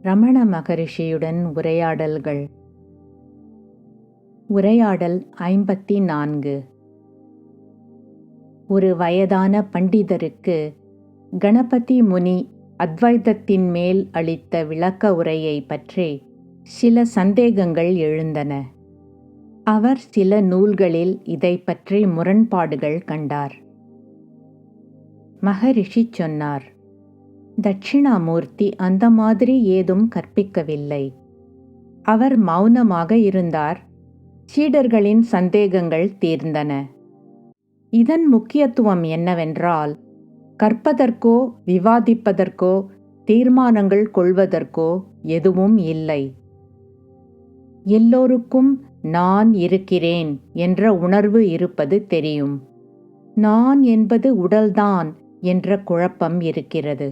ரமண மகரிஷியுடன் உரையாடல்கள். உரையாடல் 54. ஒரு வயதான பண்டிதருக்கு கணபதி முனி அத்வைதத்தின் மேல் அளித்த விளக்க உரையை பற்றி சில சந்தேகங்கள் எழுந்தன. அவர் சில நூல்களில் இதை பற்றி முரண்பாடுகள் கண்டார். மகரிஷி சொன்னார், தட்சிணாமூர்த்தி அந்த மாதிரி ஏதும் கற்பிக்கவில்லை. அவர் மௌனமாக இருந்தார். சீடர்களின் சந்தேகங்கள் தீர்ந்தன. இதன் முக்கியத்துவம் என்னவென்றால், கற்பதற்கோ விவாதிப்பதற்கோ தீர்மானங்கள் கொள்வதற்கோ எதுவும் இல்லை. எல்லோருக்கும் நான் இருக்கிறேன் என்ற உணர்வு இருப்பது தெரியும். நான் என்பது உடல்தான் என்ற குழப்பம் இருக்கிறது.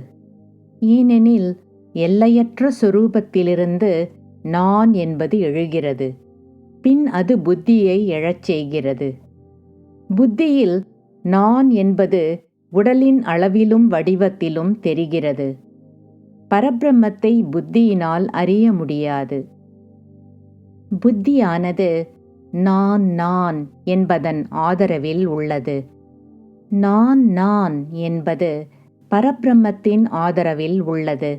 ஏனெனில் எல்லையற்ற சொரூபத்திலிருந்து நான் என்பது எழுகிறது. பின் அது புத்தியை எழச் செய்கிறது. புத்தியில் நான் என்பது உடலின் அளவிலும் வடிவத்திலும் தெரிகிறது. பரபிரம்மத்தை புத்தியினால் அறிய முடியாது. புத்தியானது நான் நான் என்பதன் ஆதரவில் உள்ளது. நான் நான் என்பது பரபிரம்மத்தின் ஆதரவில் உள்ளது.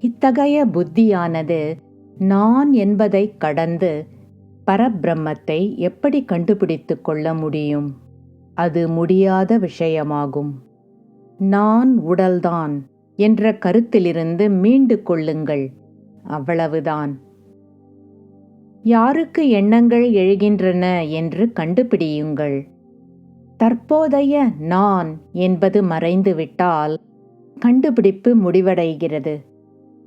இத்தகைய புத்தியானது நான் என்பதை கடந்து பரபிரம்மத்தை எப்படி கண்டுபிடித்து கொள்ள முடியும்? அது முடியாத விஷயமாகும். நான் உடல்தான் என்ற கருத்திலிருந்து மீண்டு கொள்ளுங்கள், அவ்வளவுதான். யாருக்கு எண்ணங்கள் எழுகின்றன என்று கண்டுபிடியுங்கள். தற்போதைய நான் என்பது மறைந்துவிட்டால் கண்டுபிடிப்பு முடிவடைகிறது.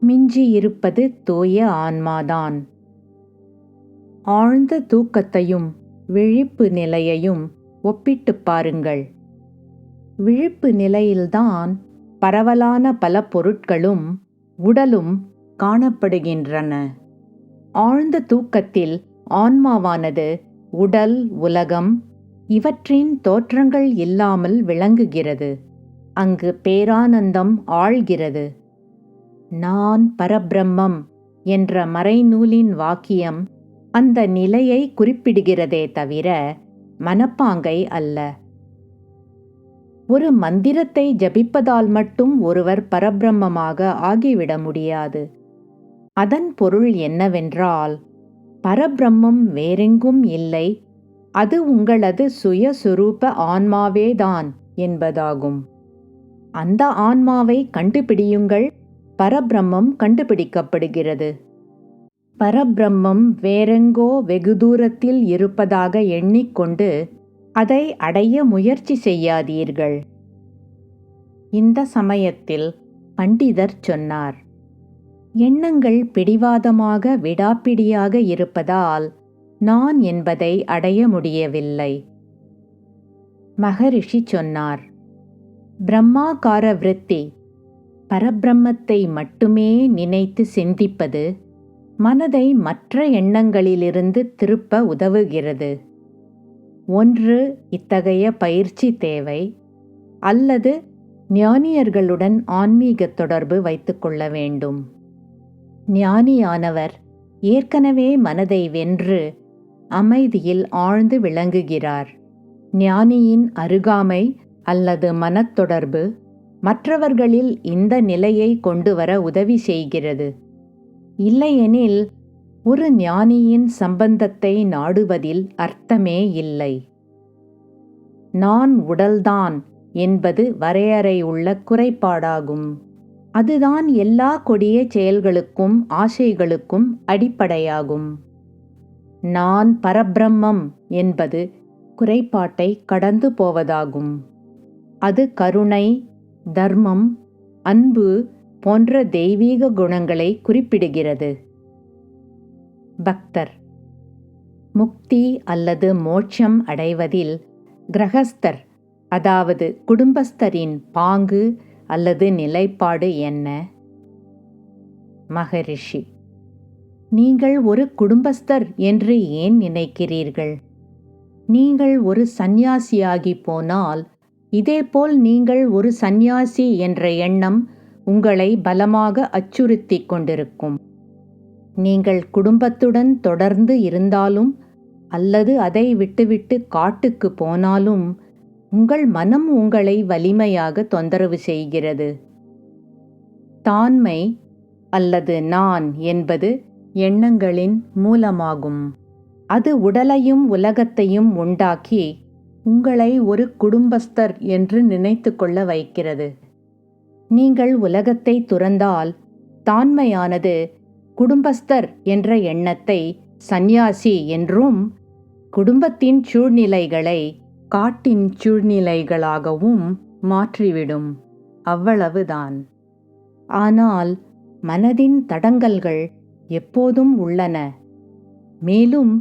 மிஞ்சி இருப்பது தூய ஆன்மாதான். ஆழ்ந்த தூக்கத்தையும் விழிப்பு நிலையையும் ஒப்பிட்டுப் பாருங்கள். விழிப்பு நிலையில்தான் பரவலான பல பொருட்களும் உடலும் காணப்படுகின்றன. ஆழ்ந்த தூக்கத்தில் ஆன்மாவானது உடல், உலகம் இவற்றின் தோற்றங்கள் இல்லாமல் விளங்குகிறது. அங்கு பேரானந்தம் ஆழ்கிறது. நான் பரபிரம்மம் என்ற மறைநூலின் வாக்கியம் அந்த நிலையை குறிப்பிடுகிறதே தவிர மனப்பாங்கை அல்ல. ஒரு மந்திரத்தை ஜபிப்பதால் மட்டும் ஒருவர் பரபிரம்மமாக ஆகிவிட முடியாது. அதன் பொருள் என்னவென்றால், பரபிரம்மம் வேறெங்கும் இல்லை, அது உங்களது சுயசுரூப ஆன்மாவேதான் என்பதாகும். அந்த ஆன்மாவை கண்டுபிடியுங்கள், பரபிரம்மம் கண்டுபிடிக்கப்படுகிறது. பரபிரம்மம் வேறெங்கோ வெகு தூரத்தில் இருப்பதாக எண்ணிக்கொண்டு அதை அடைய முயற்சி செய்யாதீர்கள். இந்த சமயத்தில் பண்டிதர் சொன்னார், எண்ணங்கள் பிடிவாதமாக விடாப்பிடியாக இருப்பதால் நான் என்பதை அடைய முடியவில்லை. மகரிஷி சொன்னார், பிரம்மாகார விருத்தி, பரபிரம்மத்தை மட்டுமே நினைத்து சிந்திப்பது மனதை மற்ற எண்ணங்களிலிருந்து திருப்ப உதவுகிறது. ஒன்று இத்தகைய பயிற்சி தேவை, அல்லது ஞானியர்களுடன் ஆன்மீக தொடர்பு வைத்துக்கொள்ள வேண்டும். ஞானியானவர் ஏற்கனவே மனதை வென்று அமைதியில் ஆழ்ந்து விளங்குகிறார். ஞானியின் அருகாமை அல்லது மனத்தொடர்பு மற்றவர்களில் இந்த நிலையை கொண்டு வர உதவி செய்கிறது. இல்லையெனில் ஒரு ஞானியின் சம்பந்தத்தை நாடுவதில் அர்த்தமே இல்லை. நான் உடல்தான் என்பது வரையறையுள்ள குறைபாடாகும். அதுதான் எல்லா கொடிய செயல்களுக்கும் ஆசைகளுக்கும் அடிப்படையாகும். நான் பரபிரம்மம் என்பது குறைபாட்டை கடந்து போவதாகும். அது கருணை, தர்மம், அன்பு போன்ற தெய்வீக குணங்களை குறிப்பிடுகிறது. பக்தர் முக்தி அல்லது மோட்சம் அடைவதில் கிரகஸ்தர், அதாவது குடும்பஸ்தரின் பாங்கு அல்லது நிலைப்பாடு என்ன? மகரிஷி, நீங்கள் ஒரு குடும்பஸ்தர் என்று ஏன் நினைக்கிறீர்கள்? நீங்கள் ஒரு சந்நியாசியாகி போனால் இதேபோல் நீங்கள் ஒரு சந்நியாசி என்ற எண்ணம் உங்களை பலமாக அச்சுறுத்திக் கொண்டிருக்கும். நீங்கள் குடும்பத்துடன் தொடர்ந்து இருந்தாலும் அல்லது அதை விட்டுவிட்டு காட்டுக்கு போனாலும் உங்கள் மனம் உங்களை வலிமையாக தொந்தரவு செய்கிறது. தான்மை அல்லது நான் என்பது எண்ணங்களின் மூலமாகும். அது உடலையும் உலகத்தையும் உண்டாக்கி உங்களை ஒரு குடும்பஸ்தர் என்று நினைத்து கொள்ள வைக்கிறது. நீங்கள் உலகத்தை துறந்தால் தான்மையானது குடும்பஸ்தர் என்ற எண்ணத்தை சந்நியாசி என்றும் குடும்பத்தின் சூழ்நிலைகளை காட்டின் சூழ்நிலைகளாகவும் மாற்றிவிடும். அவ்வளவுதான். ஆனால் மனதின் தடங்கல்கள் எப்போதும் உள்ளன. மேலும்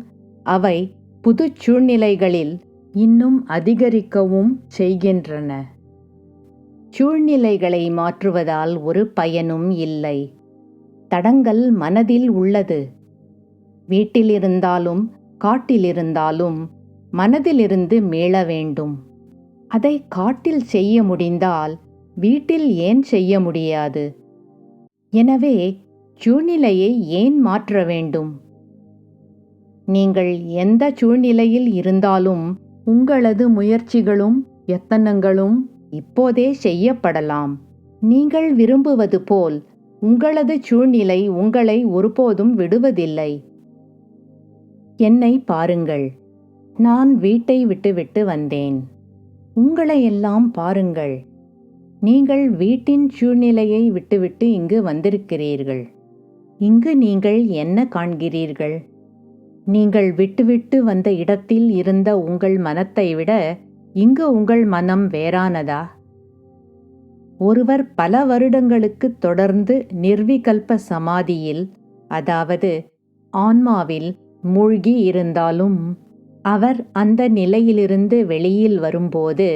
அவை புது சூழ்நிலைகளில் இன்னும் அதிகரிக்கவும் செய்கின்றன. சூழ்நிலைகளை மாற்றுவதால் ஒரு பயனும் இல்லை. தடங்கல் மனதில் உள்ளது. வீட்டிலிருந்தாலும் காட்டிலிருந்தாலும் மனதிலிருந்து மீள வேண்டும். அதை காட்டில் செய்ய முடிந்தால் வீட்டில் ஏன் செய்ய முடியாது? எனவே சூழ்நிலையை ஏன் மாற்ற வேண்டும்? நீங்கள் எந்த சூழ்நிலையில் இருந்தாலும் உங்களது முயற்சிகளும் யத்தனங்களும் இப்போதே செய்யப்படலாம். நீங்கள் விரும்புவது போல் உங்களது சூழ்நிலை உங்களை ஒருபோதும் விடுவதில்லை. என்னை பாருங்கள். நான் வீட்டை விட்டுவிட்டு வந்தேன். உங்களையெல்லாம் பாருங்கள். நீங்கள் வீட்டின் சூழ்நிலையை விட்டுவிட்டு இங்கு வந்திருக்கிறீர்கள். இங்கு நீங்கள் என்ன காண்கிறீர்கள்? நீங்கள் விட்டுவிட்டு வந்த இடத்தில் இருந்த உங்கள் மனத்தை விட இங்கு உங்கள் மனம் வேறானதா? ஒருவர் பல வருடங்களுக்கு தொடர்ந்து நிர்விகல்ப சமாதியில், அதாவது ஆன்மாவில் மூழ்கி இருந்தாலும் அவர் அந்த நிலையிலிருந்து வெளியில் வரும்போது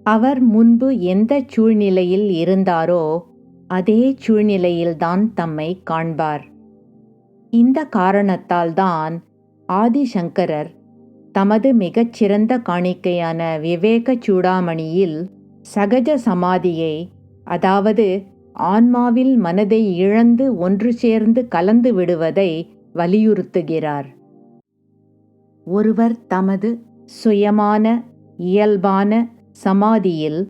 அவர் முன்பு எந்த சூழ்நிலையில் இருந்தாரோ அதே சூழ்நிலையில்தான் தம்மை காண்பார். இந்த காரணத்தால்தான் ஆதிசங்கரர் தமது மிகச்சிறந்த காணிக்கையான விவேக சூடாமணியில் சகஜ சமாதியை, அதாவது ஆன்மாவில் மனதை இழந்து ஒன்று சேர்ந்து கலந்து விடுவதை வலியுறுத்துகிறார். ஒருவர் தமது சுயமான இயல்பான சமாதியில்,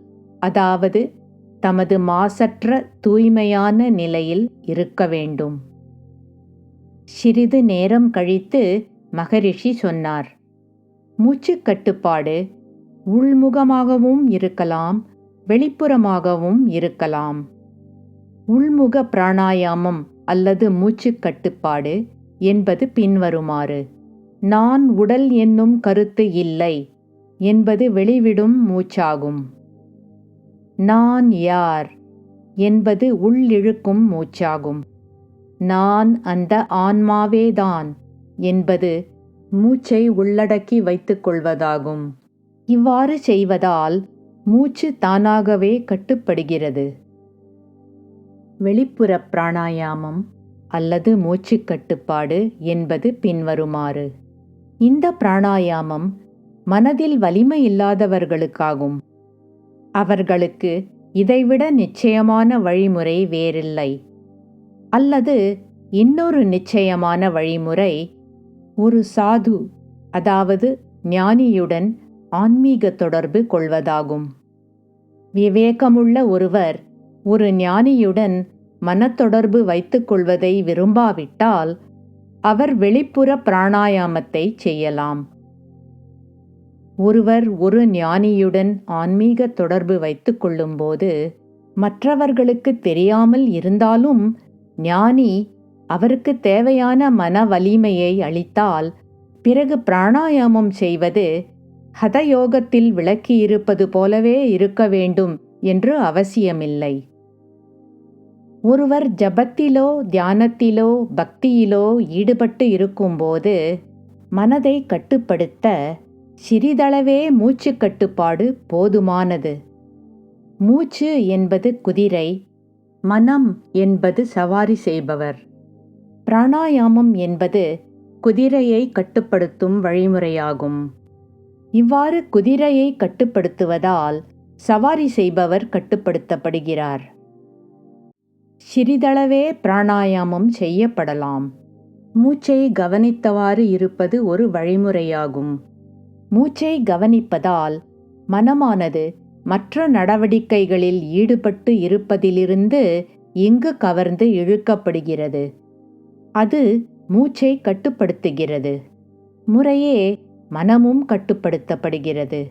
அதாவது தமது மாசற்ற தூய்மையான நிலையில் இருக்க வேண்டும். சிறிது நேரம் கழித்து மகரிஷி சொன்னார், மூச்சுக் கட்டுப்பாடு உள்முகமாகவும் இருக்கலாம், வெளிப்புறமாகவும் இருக்கலாம். உள்முக பிராணாயாமம் அல்லது மூச்சுக் கட்டுப்பாடு என்பது பின்வருமாறு: நான் உடல் என்னும் கருத்து இல்லை என்பது வெளிவிடும் மூச்சாகும். நான் யார் என்பது உள்ளிழுக்கும் மூச்சாகும். நான் அந்த ஆன்மாவேதான் என்பது மூச்சை உள்ளடக்கி வைத்துக் கொள்வதாகும். இவ்வாறு செய்வதால் மூச்சு தானாகவே கட்டுப்படுகிறது. வெளிப்புற பிராணாயாமம் அல்லது மூச்சுக் கட்டுப்பாடு என்பது பின்வருமாறு: இந்த பிராணாயாமம் மனதில் வலிமை இல்லாதவர்களுக்காகும். அவர்களுக்கு இதைவிட நிச்சயமான வழிமுறை வேறில்லை. அல்லது இன்னொரு நிச்சயமான வழிமுறை ஒரு சாது, அதாவது ஞானியுடன் ஆன்மீக தொடர்பு கொள்வதாகும். விவேகமுள்ள ஒருவர் ஒரு ஞானியுடன் மனத்தொடர்பு வைத்துக் கொள்வதை விரும்பாவிட்டால் அவர் வெளிப்புற பிராணாயாமத்தை செய்யலாம். ஒருவர் ஒரு ஞானியுடன் ஆன்மீக தொடர்பு வைத்துக் கொள்ளும்போது மற்றவர்களுக்கு தெரியாமல் இருந்தாலும் ஞானி அவருக்கு தேவையான மன வலிமையை அளித்தால் பிறகு பிராணாயாமம் செய்வது ஹதயோகத்தில் விளக்கியிருப்பது போலவே இருக்க வேண்டும் என்று அவசியமில்லை. ஒருவர் ஜபத்திலோ தியானத்திலோ பக்தியிலோ ஈடுபட்டு இருக்கும்போது மனதை கட்டுப்படுத்த சிறிதளவே மூச்சு கட்டுப்பாடு போதுமானது. மூச்சு என்பது குதிரை, மனம் என்பது சவாரி செய்பவர். பிராணாயாமம் என்பது குதிரையை கட்டுப்படுத்தும் வழிமுறையாகும். இவ்வாறு குதிரையை கட்டுப்படுத்துவதால் சவாரி செய்பவர் கட்டுப்படுத்தப்படுகிறார். சிறிதளவே பிராணாயாமம் செய்யப்படலாம். மூச்சை கவனித்தவாறு இருப்பது ஒரு வழிமுறையாகும். மூச்சை கவனிப்பதால் மனமானது மற்ற நடவடிக்கைகளில் ஈடுபட்டு இருப்பதிலிருந்து இங்கு கவர்ந்து இழுக்கப்படுகிறது. அது மூச்சை கட்டுப்படுத்துகிறது. முறையே மனமும் கட்டுப்படுத்தப்படுகிறது.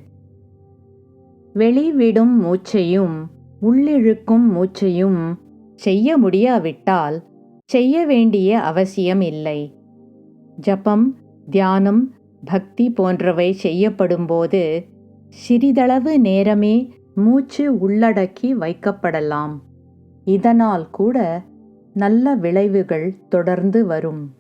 வெளிவிடும் மூச்சையும் உள்ளிழுக்கும் மூச்சையும் செய்ய முடியாவிட்டால் செய்ய வேண்டிய அவசியம் இல்லை. ஜபம், தியானம், பக்தி போன்றவை செய்யப்படும்போது சிறிதளவு நேரமே மூச்சு உள்ளடக்கி வைக்கப்படலாம். இதனால் கூட நல்ல விளைவுகள் தொடர்ந்து வரும்.